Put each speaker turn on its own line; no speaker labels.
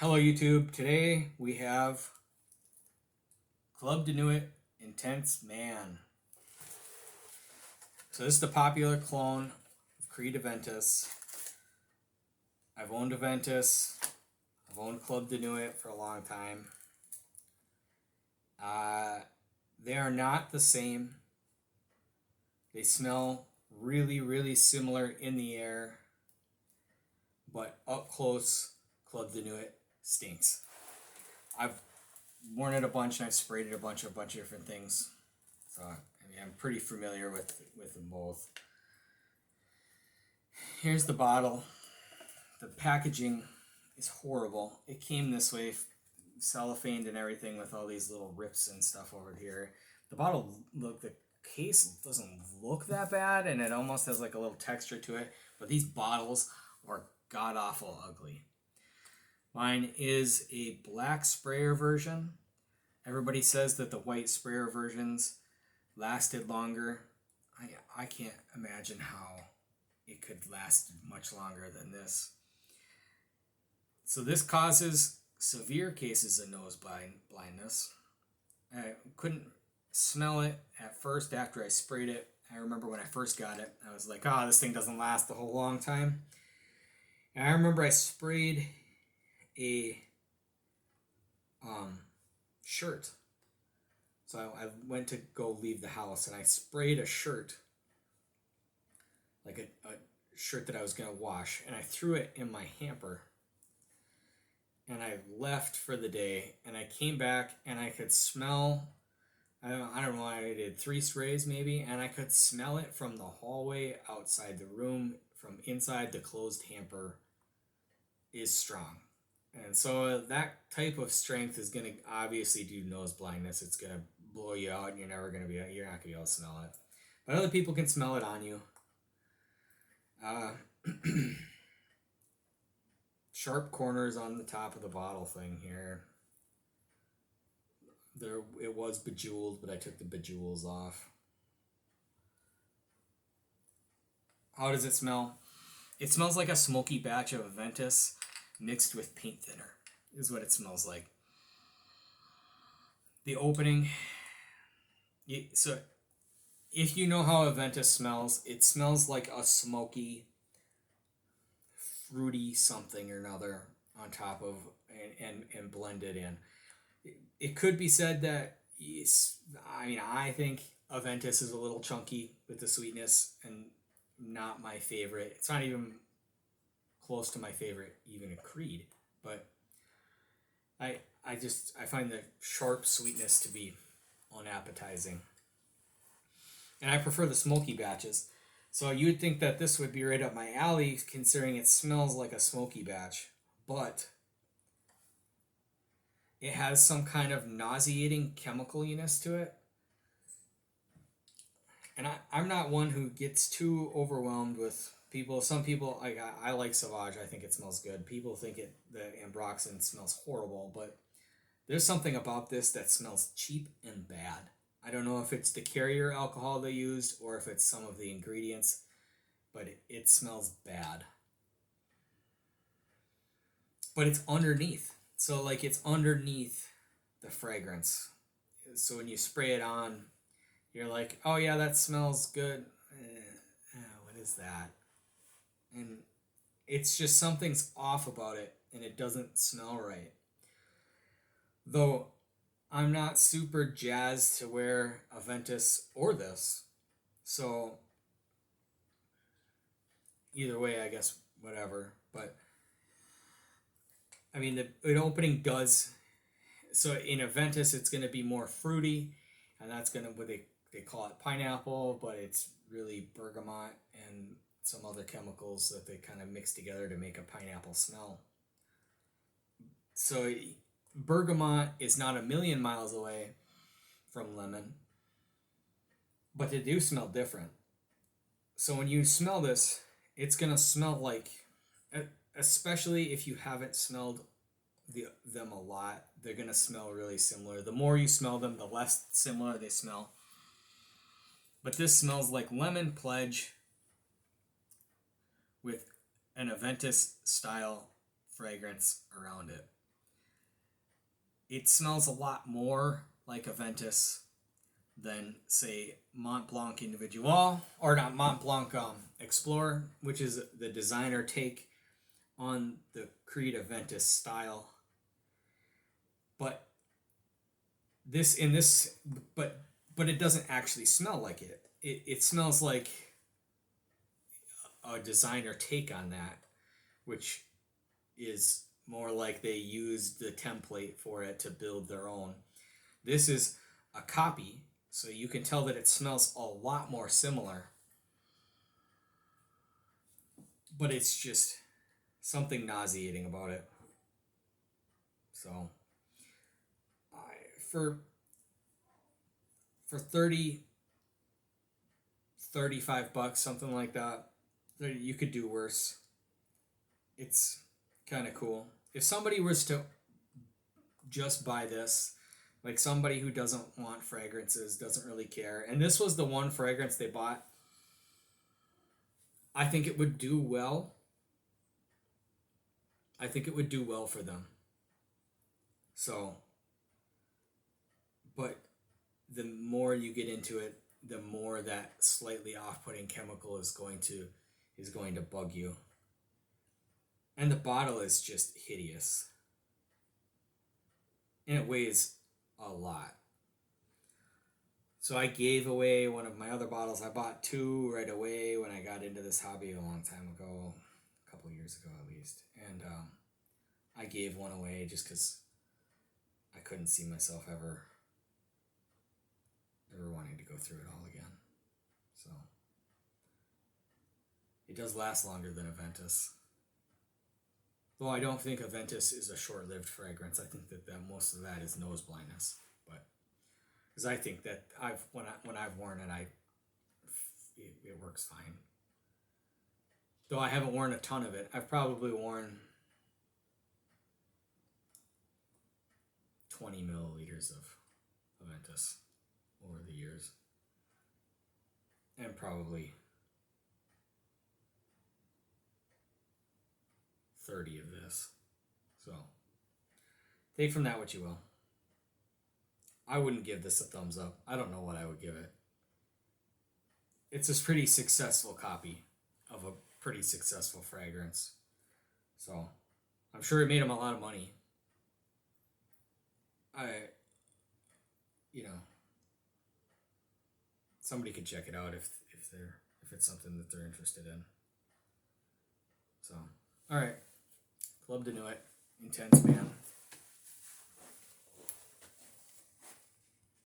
Hello YouTube. Today we have Club de Nuit Intense Man. So this is the popular clone of Creed Aventus. I've owned Aventus. I've owned Club de Nuit for a long time. They are not the same. They smell really similar in the air, but up close, Club de Nuit stinks. I've worn it a bunch and I've sprayed it a bunch of different things. So I'm pretty familiar with them both. Here's the bottle. The packaging is horrible. It came this way, cellophaned and everything, with all these little rips and stuff over here. The bottle, the case doesn't look that bad, and it almost has like a little texture to it, but these bottles are god awful ugly. Mine is a black sprayer version. Everybody says that the white sprayer versions lasted longer. I can't imagine how it could last much longer than this. So this causes severe cases of nose blindness. I couldn't smell it at first after I sprayed it. I remember when I first got it, I was like, oh, this thing doesn't last a whole long time. And I remember I sprayed a shirt. So I went to go leave the house and I sprayed a shirt, like a shirt that I was going to wash, and I threw it in my hamper. And I left for the day, and I came back and I could smell, I don't know, I did 3 sprays maybe, and I could smell it from the hallway outside the room, from inside the closed hamper is strong. And so that type of strength is going to obviously do nose blindness. It's going to blow you out, and you're not going to be able to smell it. But other people can smell it on you. Sharp corners on the top of the bottle thing here. It was bejeweled, but I took the bejewels off. How does it smell? It smells like a smoky batch of Aventus mixed with paint thinner, is what it smells like. The opening, so if you know how Aventus smells, it smells like a smoky, fruity something or another on top of and blended in. It could be said that, I think Aventus is a little chunky with the sweetness and not my favorite. It's not even close to my favorite, even a Creed, but I find the sharp sweetness to be unappetizing, and I prefer the smoky batches. So you would think that this would be right up my alley, considering it smells like a smoky batch, but it has some kind of nauseating chemicaliness to it. And I'm not one who gets too overwhelmed with people. Some people, I like Sauvage. I think it smells good. People think the Ambroxan smells horrible, but there's something about this that smells cheap and bad. I don't know if it's the carrier alcohol they used or if it's some of the ingredients, but it smells bad. But it's underneath. So it's underneath the fragrance. So when you spray it on, you're like, oh yeah, that smells good. What is that? And it's just something's off about it, and it doesn't smell right. Though I'm not super jazzed to wear Aventus or this, so either way, I guess whatever. But the opening does. So in Aventus, it's going to be more fruity, and that's going to what they call it pineapple, but it's really bergamot and some other chemicals that they kind of mix together to make a pineapple smell. So bergamot is not a million miles away from lemon, but they do smell different. So when you smell this, it's going to smell like, especially if you haven't smelled them a lot, they're going to smell really similar. The more you smell them, the less similar they smell. But this smells like Lemon Pledge with an Aventus style fragrance around it. it smells a lot more like Aventus than, say, Mont Blanc Individual, or not Mont Blanc Explorer, which is the designer take on the Creed Aventus style. But but it doesn't actually smell like it. It smells like a designer take on that, which is more like they used the template for it to build their own. This is a copy, so you can tell that it smells a lot more similar, but it's just something nauseating about it. So for 30, 35 bucks, something like that, you could do worse. It's kind of cool. If somebody was to just buy this, like somebody who doesn't want fragrances, doesn't really care, and this was the one fragrance they bought, I think it would do well. I think it would do well for them. So, but the more you get into it, the more that slightly off-putting chemical is going to bug you. And the bottle is just hideous. And it weighs a lot. So I gave away one of my other bottles. I bought 2 right away when I got into this hobby a long time ago, a couple years ago at least. And I gave one away just because I couldn't see myself ever wanting to go through it all again. So it does last longer than Aventus. Though I don't think Aventus is a short-lived fragrance. I think that most of that is nose blindness. But because I think that when I've worn it, it works fine. Though I haven't worn a ton of it. I've probably worn 20 milliliters of Aventus over the years. And probably 30 of this. So take from that what you will. I wouldn't give this a thumbs up. I don't know what I would give it. It's a pretty successful copy of a pretty successful fragrance. So I'm sure it made them a lot of money. Somebody could check it out if it's something that they're interested in. So, all right, Club to Nuit, intense man.